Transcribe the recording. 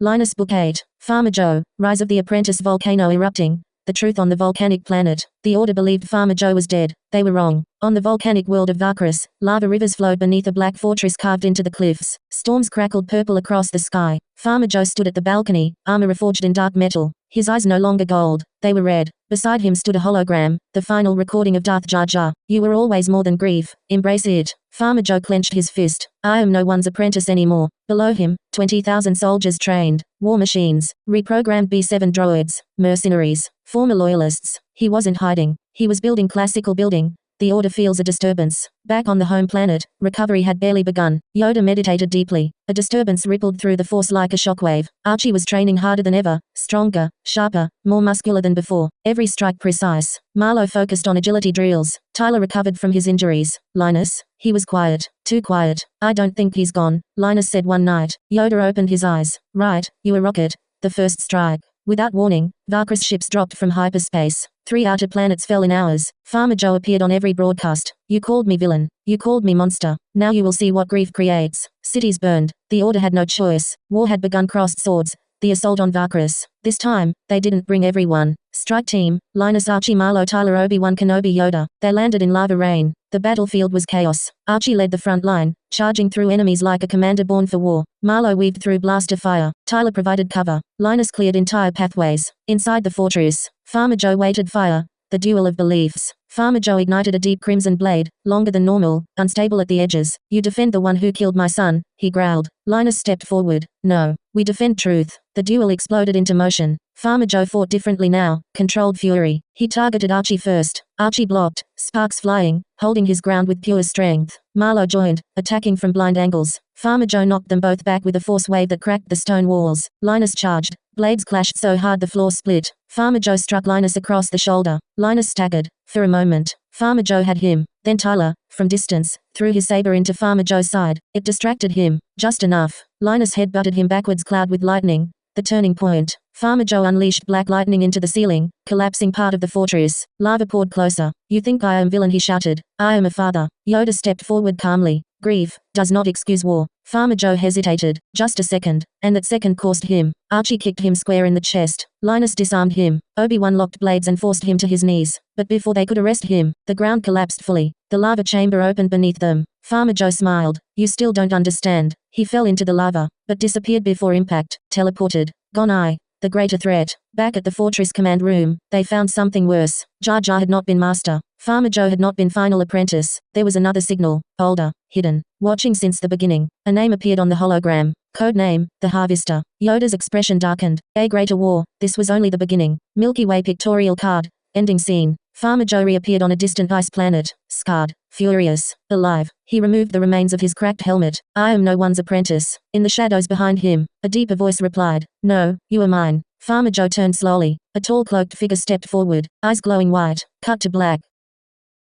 Linus Book 8. Farmer Joe. Rise of the Apprentice. Volcano erupting. The truth on the volcanic planet. The Order believed Farmer Joe was dead. They were wrong. On the volcanic world of Varkaris, lava rivers flowed beneath a black fortress carved into the cliffs. Storms crackled purple across the sky. Farmer Joe stood at the balcony, armor reforged in dark metal. His eyes no longer gold, they were red. Beside him stood a hologram, the final recording of Darth Jar Jar. You were always more than grief, embrace it. Farmer Joe clenched his fist. I am no one's apprentice anymore. Below him, 20,000 soldiers trained, war machines, reprogrammed B7 droids, mercenaries, former loyalists. He wasn't hiding. He was building classical building. The Order feels a disturbance. Back on the home planet, recovery had barely begun. Yoda meditated deeply. A disturbance rippled through the Force like a shockwave. Archie was training harder than ever, stronger, sharper, more muscular than before. Every strike precise. Marlowe focused on agility drills. Tyler recovered from his injuries. Linus? He was quiet. Too quiet. I don't think he's gone, Linus said one night. Yoda opened his eyes. Right, you a rocket. The first strike. Without warning, Varkaris ships dropped from hyperspace. 3 outer planets fell in hours. Farmer Joe appeared on every broadcast. You called me villain. You called me monster. Now you will see what grief creates. Cities burned. The Order had no choice. War had begun. Crossed swords. The assault on Varkaris. This time, they didn't bring everyone. Strike team, Linus, Archie, Marlowe, Tyler, Obi-Wan Kenobi, Yoda. They landed in lava rain. The battlefield was chaos. Archie led the front line, charging through enemies like a commander born for war. Marlowe weaved through blaster fire. Tyler provided cover. Linus cleared entire pathways. Inside the fortress, Farmer Joe waited fire. The duel of beliefs. Farmer Joe ignited a deep crimson blade, longer than normal, unstable at the edges. You defend the one who killed my son, he growled. Linus stepped forward. No, we defend truth. The duel exploded into motion. Farmer Joe fought differently now, controlled fury. He targeted Archie first. Archie blocked, sparks flying, holding his ground with pure strength. Marlowe joined, attacking from blind angles. Farmer Joe knocked them both back with a force wave that cracked the stone walls. Linus charged. Blades clashed so hard the floor split. Farmer Joe struck Linus across the shoulder. Linus staggered. For a moment, Farmer Joe had him. Then Tyler, from distance, threw his saber into Farmer Joe's side. It distracted him, just enough. Linus head-butted him backwards. Cloud with lightning. The turning point. Farmer Joe unleashed black lightning into the ceiling, collapsing part of the fortress. Lava poured closer. You think I am villain, he shouted. I am a father. Yoda stepped forward calmly. Grief does not excuse war. Farmer Joe hesitated, just a second, and that second cost him. Archie kicked him square in the chest. Linus disarmed him. Obi-Wan locked blades and forced him to his knees. But before they could arrest him, the ground collapsed fully. The lava chamber opened beneath them. Farmer Joe smiled. You still don't understand. He fell into the lava, but disappeared before impact, teleported. Gone eye. The greater threat. Back at the fortress command room, they found something worse. Jar Jar had not been master. Farmer Joe had not been final apprentice. There was another signal, older, hidden, watching since the beginning. A name appeared on the hologram. Code name, the Harvester. Yoda's expression darkened. A greater war. This was only the beginning. Milky Way pictorial card. Ending scene. Farmer Joe reappeared on a distant ice planet, scarred, furious, alive. He removed the remains of his cracked helmet. I am no one's apprentice. In the shadows behind him, a deeper voice replied. No, you are mine. Farmer Joe turned slowly. A tall cloaked figure stepped forward, eyes glowing white. Cut to black.